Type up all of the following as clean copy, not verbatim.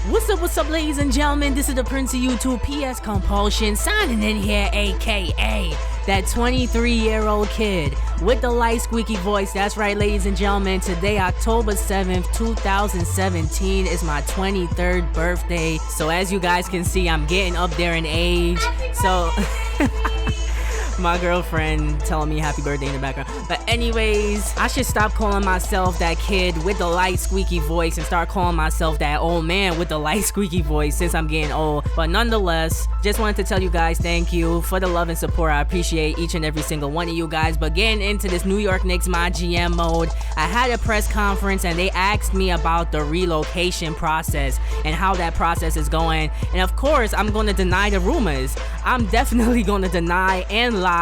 What's up, ladies and gentlemen? This is the Prince of YouTube, PS Compulsion, signing in here, aka that 23-year-old kid with the light squeaky voice. That's right, ladies and gentlemen. Today, October 7th, 2017 is my 23rd birthday. So as you guys can see, I'm getting up there in age. So my girlfriend telling me happy birthday in the background. But anyways, I should stop calling myself that kid with the light squeaky voice and start calling myself that old man with the light squeaky voice since I'm getting old. But nonetheless, just wanted to tell you guys thank you for the love and support. I appreciate each and every single one of you guys. But getting into this New York Knicks Mygm mode, I had a press conference and they asked me about the relocation process and how that process is going. And of course, I'm going to deny the rumors. I'm definitely going to deny and lie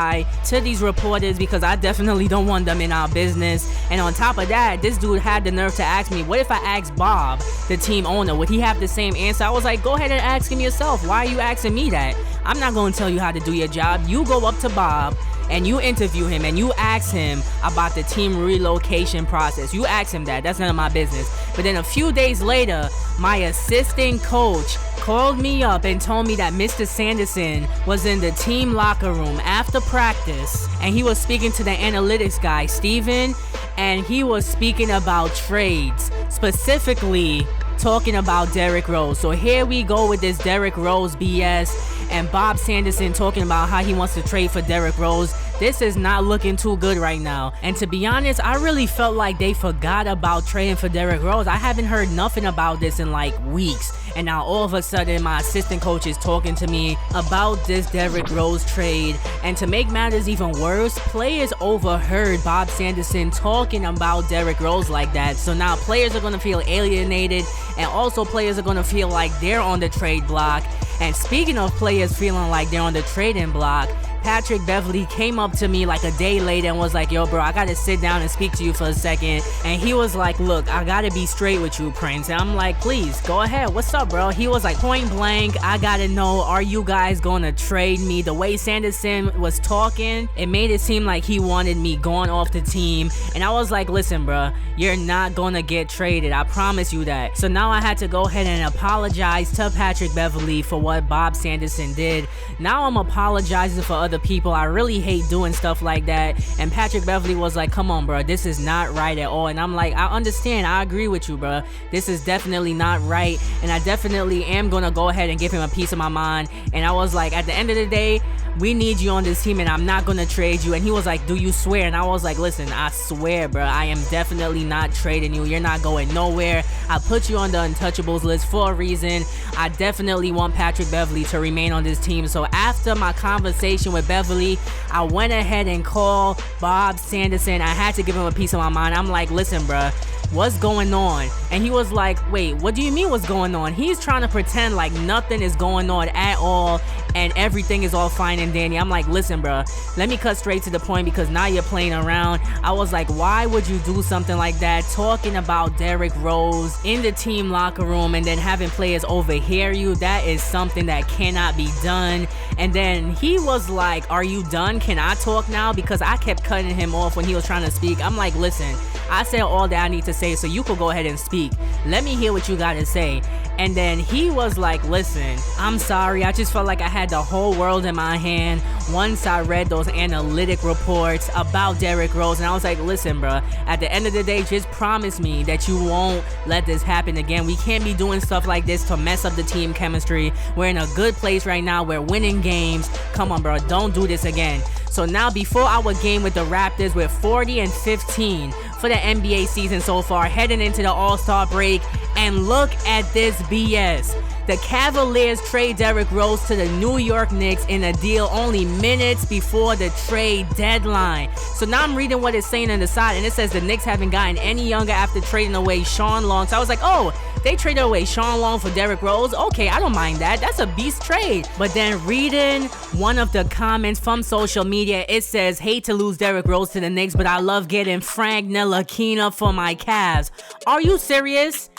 to these reporters because I definitely don't want them in our business. And on top of that, this dude had the nerve to ask me, what if I asked Bob, the team owner, would he have the same answer? I was like, go ahead and ask him yourself. Why are you asking me that? I'm not going to tell you how to do your job. You go up to Bob and you interview him and you ask him about the team relocation process. You ask him that. That's none of my business. But then a few days later, my assistant coach called me up and told me that Mr. Sanderson was in the team locker room after practice and he was speaking to the analytics guy, Steven, and he was speaking about trades, specifically talking about Derrick Rose. So here we go with this Derrick Rose BS and Bob Sanderson talking about how he wants to trade for Derrick Rose. This is not looking too good right now. And to be honest, I really felt like they forgot about trading for Derrick Rose. I haven't heard nothing about this in like weeks. And now all of a sudden my assistant coach is talking to me about this Derrick Rose trade. And to make matters even worse, players overheard Bob Sanderson talking about Derrick Rose like that. So now players are going to feel alienated and also players are going to feel like they're on the trade block. And speaking of players feeling like they're on the trading block, Patrick Beverley came up to me like a day later and was like, yo bro, I gotta sit down and speak to you for a second. And he was like, look, I gotta be straight with you, Prince. And I'm like, please, go ahead, what's up, bro? He was like, point blank, I gotta know, are you guys gonna trade me? The way Sanderson was talking, it made it seem like he wanted me gone off the team. And I was like, listen bro, you're not gonna get traded, I promise you that. So now I had to go ahead and apologize to Patrick Beverley for what Bob Sanderson did. Now I'm apologizing for other people. I really hate doing stuff like that. And Patrick Beverley was like, come on bro, this is not right at all. And I'm like, I understand, I agree with you bro, this is definitely not right, and I definitely am gonna go ahead and give him a piece of my mind. And I was like, at the end of the day, we need you on this team and I'm not gonna trade you. And he was like, do you swear? And I was like, listen, I swear bro, I am definitely not trading you. You're not going nowhere. I put you on the untouchables list for a reason. I definitely want Patrick Beverley to remain on this team. So after my conversation with Beverley, I went ahead and called Bob Sanderson. I had to give him a piece of my mind. I'm like, listen bruh, what's going on? And he was like, wait, what do you mean what's going on? He's trying to pretend like nothing is going on at all and everything is all fine and dandy. I'm like, listen bro, let me cut straight to the point because now you're playing around. I was like, why would you do something like that, talking about Derrick Rose in the team locker room and then having players overhear you? That is something that cannot be done. And then he was like, are you done? Can I talk now? Because I kept cutting him off when he was trying to speak. I'm like, listen, I said all that I need to say, so you could go ahead and speak. Let me hear what you gotta say. And then he was like, listen, I'm sorry, I just felt like I had the whole world in my hand once I read those analytic reports about Derrick Rose. And I was like, listen bro, at the end of the day, just promise me that you won't let this happen again. We can't be doing stuff like this to mess up the team chemistry. We're in a good place right now, we're winning games. Come on bro, don't do this again. So now before our game with the Raptors, we're 40-15 for the NBA season so far, heading into the All-Star break. And look at this BS. The Cavaliers trade Derrick Rose to the New York Knicks in a deal only minutes before the trade deadline. So now I'm reading what it's saying on the side, and it says the Knicks haven't gotten any younger after trading away Sean Long. So I was like, oh, they traded away Sean Long for Derrick Rose? Okay, I don't mind that. That's a beast trade. But then reading one of the comments from social media, it says, hate to lose Derrick Rose to the Knicks, but I love getting Frank Ntilikina for my Cavs. Are you serious?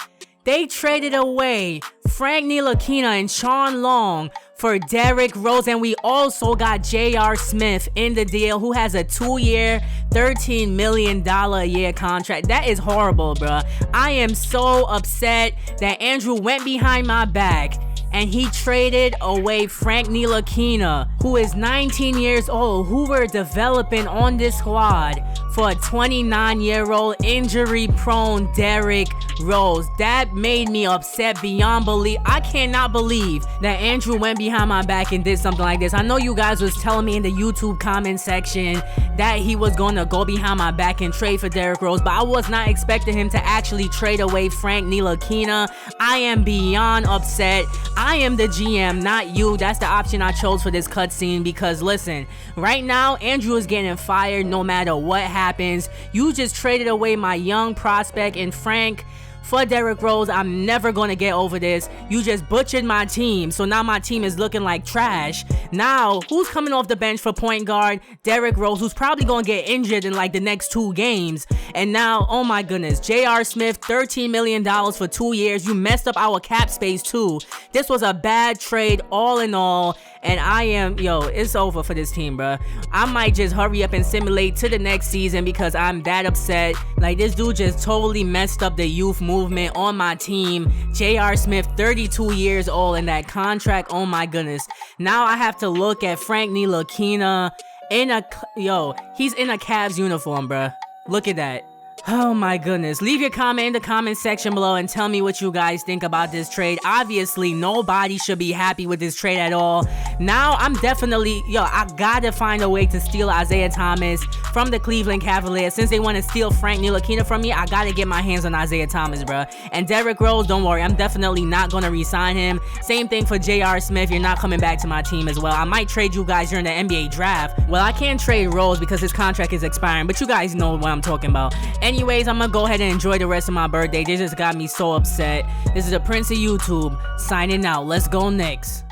They traded away Frank Ntilikina and Sean Long for Derrick Rose, and we also got J.R. Smith in the deal, who has a 2-year, $13 million a year contract. That is horrible, bruh. I am so upset that Andrew went behind my back and he traded away Frank Ntilikina, who is 19 years old, who we're developing on this squad, for a 29-year-old injury-prone Derrick Rose. That made me upset beyond belief. I cannot believe that Andrew went behind my back and did something like this. I know you guys was telling me in the YouTube comment section that he was going to go behind my back and trade for Derrick Rose, but I was not expecting him to actually trade away Frank Ntilikina. I am beyond upset. I am the GM, not you. That's the option I chose for this cutscene because listen, right now Andrew is getting fired no matter what happens. You just traded away my young prospect and Frank for Derrick Rose. I'm never gonna get over this. You just butchered my team, so now my team is looking like trash. Now, who's coming off the bench for point guard? Derrick Rose, who's probably gonna get injured in like the next 2 games. And now, oh my goodness, J.R. Smith, $13 million for 2 years. You messed up our cap space too. This was a bad trade all in all. And I am, it's over for this team, bruh. I might just hurry up and simulate to the next season because I'm that upset. Like, this dude just totally messed up the youth movement on my team. J.R. Smith, 32 years old, and that contract, oh my goodness. Now I have to look at Frank Ntilikina he's in a Cavs uniform, bruh. Look at that. Oh my goodness. Leave your comment in the comment section below and tell me what you guys think about this trade. Obviously, nobody should be happy with this trade at all. Now, I'm definitely, I gotta find a way to steal Isaiah Thomas from the Cleveland Cavaliers. Since they want to steal Frank Ntilikina from me, I gotta get my hands on Isaiah Thomas, bro. And Derrick Rose, don't worry, I'm definitely not gonna re-sign him. Same thing for J.R. Smith. You're not coming back to my team as well. I might trade you guys during the NBA draft. Well, I can't trade Rose because his contract is expiring, but you guys know what I'm talking about. Anyways, I'm gonna go ahead and enjoy the rest of my birthday. They just got me so upset. This is the Prince of YouTube signing out. Let's go Knicks.